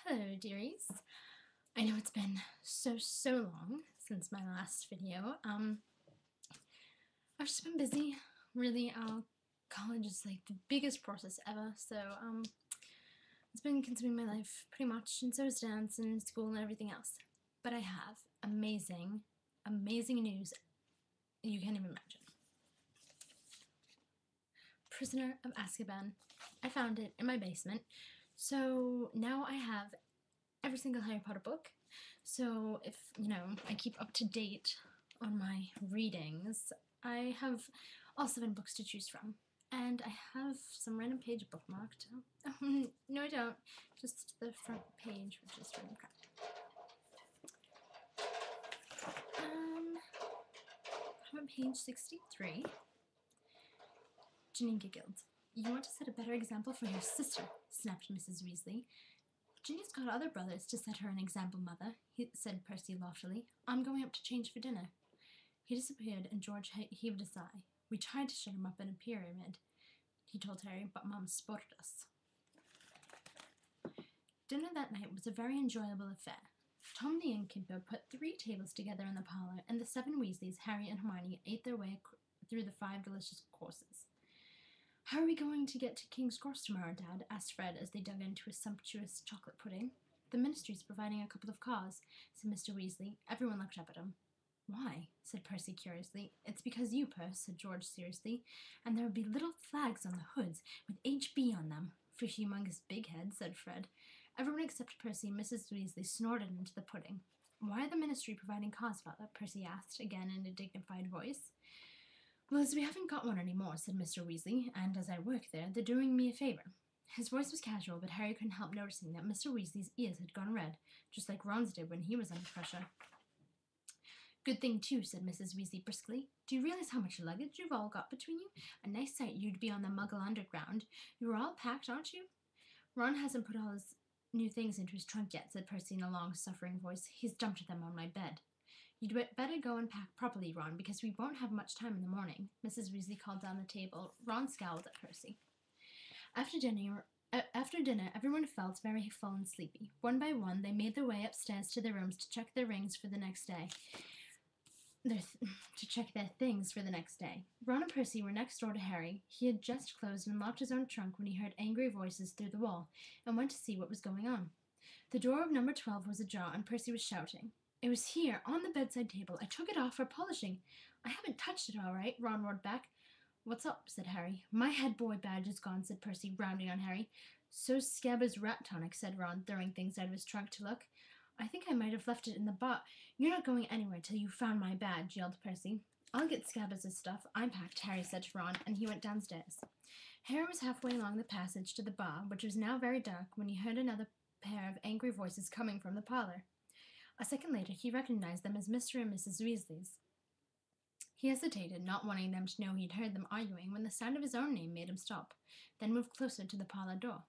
Hello dearies. I know it's been so long since my last video. I've just been busy. Really, college is like the biggest process ever, so it's been consuming my life pretty much, and so is dance and school and everything else. But I have amazing news you can't even imagine. Prisoner of Azkaban. I found it in my basement. So now I have every single Harry Potter book. So if, I keep up to date on my readings, I have all 7 books to choose from. And I have some random page bookmarked. Oh, no I don't. Just the front page, which is random crap. I'm on page 63. Ginny giggled. You want to set a better example for your sister, snapped Mrs. Weasley. Ginny's got other brothers to set her an example, Mother, said Percy loftily. I'm going up to change for dinner. He disappeared, and George heaved a sigh. We tried to shut him up in a pyramid, he told Harry, but Mum spotted us. Dinner that night was a very enjoyable affair. Tom the Innkeeper put 3 tables together in the parlour, and the 7 Weasleys, Harry and Hermione, ate their way through the 5 delicious courses. How are we going to get to King's Cross tomorrow, Dad? Asked Fred as they dug into a sumptuous chocolate pudding. The Ministry's providing a couple of cars, said Mr. Weasley. Everyone looked up at him. Why? Said Percy curiously. It's because you, Percy, said George seriously, and there would be little flags on the hoods with HB on them. For humongous big heads, said Fred. Everyone except Percy and Mrs. Weasley snorted into the pudding. Why are the Ministry providing cars, Father? Percy asked, again in a dignified voice. Well, as we haven't got one anymore, said Mr. Weasley, and as I work there, they're doing me a favor. His voice was casual, but Harry couldn't help noticing that Mr. Weasley's ears had gone red, just like Ron's did when he was under pressure. Good thing, too, said Mrs. Weasley briskly. Do you realize how much luggage you've all got between you? A nice sight you'd be on the Muggle Underground. You're all packed, aren't you? Ron hasn't put all his new things into his trunk yet, said Percy in a long, suffering voice. He's dumped them on my bed. You'd better go and pack properly, Ron, because we won't have much time in the morning, Mrs. Weasley called down the table. Ron scowled at Percy. After dinner, everyone felt very full and sleepy. One by one, they made their way upstairs to their rooms to check their rings for the next day. To check their things for the next day. Ron and Percy were next door to Harry. He had just closed and locked his own trunk when he heard angry voices through the wall, and went to see what was going on. The door of number 12 was ajar, and Percy was shouting. It was here, on the bedside table. I took it off for polishing. I haven't touched it, all right, Ron roared back. What's up? Said Harry. My head boy badge is gone, said Percy, rounding on Harry. So's Scabbers' rat tonic, said Ron, throwing things out of his trunk to look. I think I might have left it in the bar. You're not going anywhere till you found my badge, yelled Percy. I'll get Scabbers' stuff. I'm packed, Harry said to Ron, and he went downstairs. Harry was halfway along the passage to the bar, which was now very dark, when he heard another pair of angry voices coming from the parlor. A second later, he recognized them as Mr. and Mrs. Weasley's. He hesitated, not wanting them to know he'd heard them arguing, when the sound of his own name made him stop, then moved closer to the parlor door.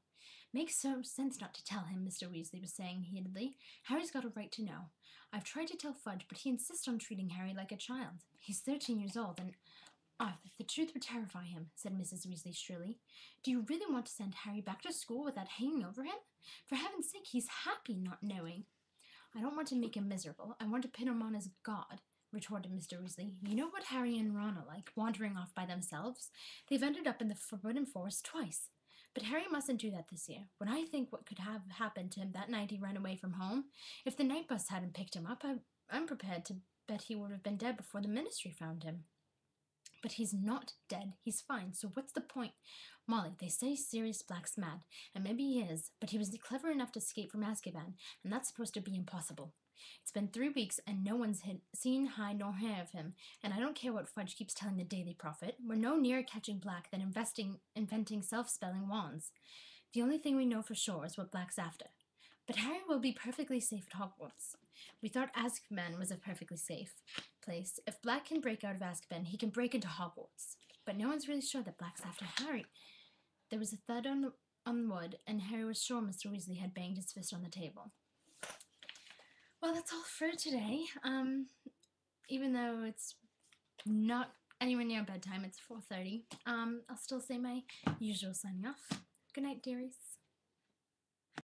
Makes so sense not to tell him, Mr. Weasley was saying heatedly. Harry's got a right to know. I've tried to tell Fudge, but he insists on treating Harry like a child. He's 13 years old, and the truth would terrify him, said Mrs. Weasley shrilly. Do you really want to send Harry back to school with that hanging over him? For heaven's sake, he's happy not knowing. I don't want to make him miserable. I want to pin him on as God, retorted Mr. Weasley. You know what Harry and Ron are like, wandering off by themselves. They've ended up in the Forbidden Forest twice. But Harry mustn't do that this year. When I think what could have happened to him that night he ran away from home, if the night bus hadn't picked him up, I'm prepared to bet he would have been dead before the Ministry found him. But he's not dead. He's fine, so what's the point? Molly, they say Sirius Black's mad, and maybe he is, but he was clever enough to escape from Azkaban, and that's supposed to be impossible. It's been 3 weeks, and no one's seen, hide, nor heard of him, and I don't care what Fudge keeps telling the Daily Prophet. We're no nearer catching Black than inventing self-spelling wands. The only thing we know for sure is what Black's after. But Harry will be perfectly safe at Hogwarts. We thought Azkaban was a perfectly safe place. If Black can break out of Azkaban, he can break into Hogwarts. But no one's really sure that Black's after Harry. There was a thud on wood, and Harry was sure Mr. Weasley had banged his fist on the table. Well, that's all for today. Even though it's not anywhere near bedtime, it's 4:30. I'll still say my usual signing off. Good night, dearies.